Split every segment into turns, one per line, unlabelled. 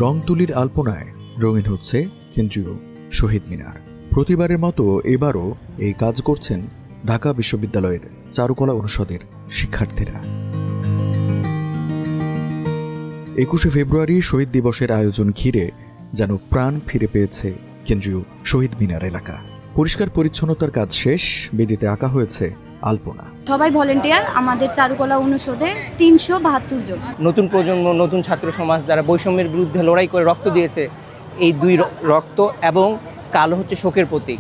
রংতুলির আলপনায় রঙিন হচ্ছে কেন্দ্রীয় শহীদ মিনার। প্রতিবারের মতো এবারও এই কাজ করছেন ঢাকা বিশ্ববিদ্যালয়ের চারুকলা অনুষদের শিক্ষার্থীরা। 21শে ফেব্রুয়ারি শহীদ দিবসের আয়োজন ঘিরে যেন প্রাণ ফিরে পেয়েছে কেন্দ্রীয় শহীদ মিনার এলাকা। পরিষ্কার পরিচ্ছন্নতার কাজ শেষ, বেদিতে আঁকা হয়েছে আলপনা।
সবাই ভলেন্টিয়ার, আমাদের চারুকলা অনুষদে 372 জন।
নতুন প্রজন্ম, নতুন ছাত্র সমাজ যারা বৈষম্যের বিরুদ্ধে লড়াই করে রক্ত দিয়েছে, এই দুই রক্ত এবং কালো হচ্ছে শোকের প্রতীক।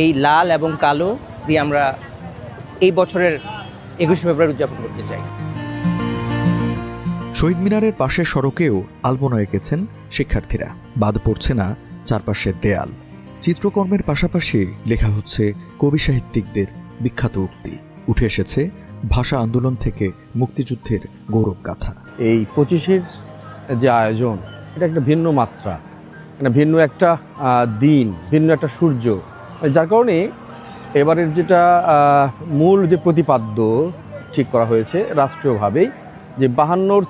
এই লাল এবং কালো দিয়ে আমরা এই বছরের 21শে ফেব্রুয়ারি উদযাপন করতে চাই।
শহীদ মিনারের পাশের সড়কেও আলপনা এঁকেছেন শিক্ষার্থীরা। বাদ পড়ছে না চারপাশের দেয়াল। চিত্রকর্মের পাশাপাশি লেখা হচ্ছে কবি সাহিত্যিকদের বিখ্যাত উক্তি। উঠে এসেছে ভাষা আন্দোলন থেকে মুক্তিযুদ্ধের গৌরব গাথা।
এই 25-এর যে আয়োজন, এটা একটা ভিন্ন মাত্রা, মানে ভিন্ন একটা দিন, ভিন্ন একটা সূর্য, যার কারণে এবারের যেটা মূল যে প্রতিপাদ্য ঠিক করা হয়েছে রাষ্ট্রীয়ভাবেই, যে 52-র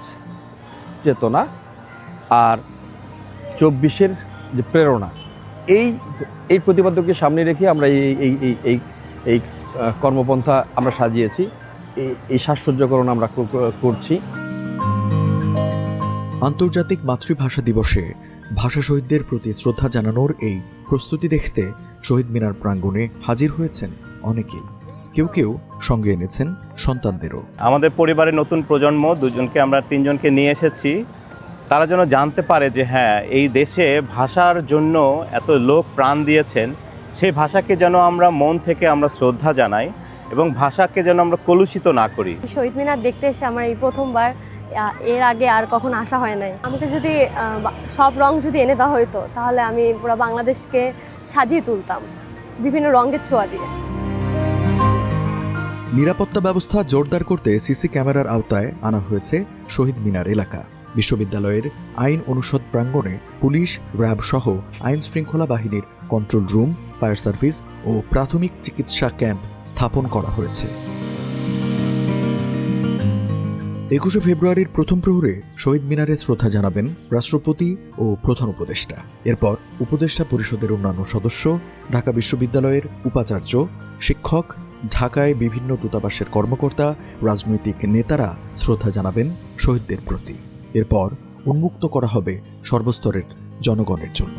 চেতনা আর 24-এর যে প্রেরণা, এই প্রতিপাদ্যকে সামনে রেখে আমরা এই কর্মপন্থা আমরা সাজিয়েছি, এই সাজসজ্জাকরণ আমরা করছি।
আন্তর্জাতিক মাতৃভাষা দিবসে ভাষা শহীদদের প্রতি শ্রদ্ধা জানানোর এই প্রস্তুতি দেখতে শহীদ মিনার প্রাঙ্গণে হাজির হয়েছেন অনেকেই। কেউ কেউ সঙ্গে এনেছেন সন্তানদেরও।
আমাদের পরিবারের নতুন প্রজন্ম দুজনকে, আমরা 3 জনকে নিয়ে এসেছি। তারা যেন জানতে পারে যে হ্যাঁ, এই দেশে ভাষার জন্য এত লোক প্রাণ দিয়েছেন, সেই ভাষাকে যেন আমরা মন থেকে আমরা শ্রদ্ধা জানাই এবং ভাষাকে যেন আমরা কলুষিত না করি।
শহীদ মিনার দেখতে এসে আমার এই প্রথমবার, এর আগে আর কখনো আসা হয় নাই। আমাকে যদি সব রং যদি এনে দেওয়া হতো, তাহলে আমি পুরো বাংলাদেশকে সাজিয়ে তুলতাম বিভিন্ন রঙের ছোঁয়া দিয়ে।
নিরাপত্তা ব্যবস্থা জোরদার করতে সিসি ক্যামেরার আওতায় আনা হয়েছে শহীদ মিনার এলাকা। বিশ্ববিদ্যালয়ের আইন অনুষদ প্রাঙ্গণে পুলিশ, র্যাব সহ আইন শৃঙ্খলা বাহিনীর কন্ট্রোল রুম, ফায়ার সার্ভিস ও প্রাথমিক চিকিৎসা ক্যাম্প স্থাপন করা হয়েছে। 21শে ফেব্রুয়ারির প্রথম প্রহরে শহীদ মিনারে শ্রদ্ধা জানাবেন রাষ্ট্রপতি ও প্রধান উপদেষ্টা। এরপর উপদেষ্টা পরিষদের অন্যান্য সদস্য, ঢাকা বিশ্ববিদ্যালয়ের উপাচার্য, শিক্ষক, ঢাকায় বিভিন্ন দূতাবাসের কর্মকর্তা, রাজনৈতিক নেতারা শ্রদ্ধা জানাবেন শহীদদের প্রতি। এরপর উন্মুক্ত করা হবে সর্বস্তরের জনগণের জন্য।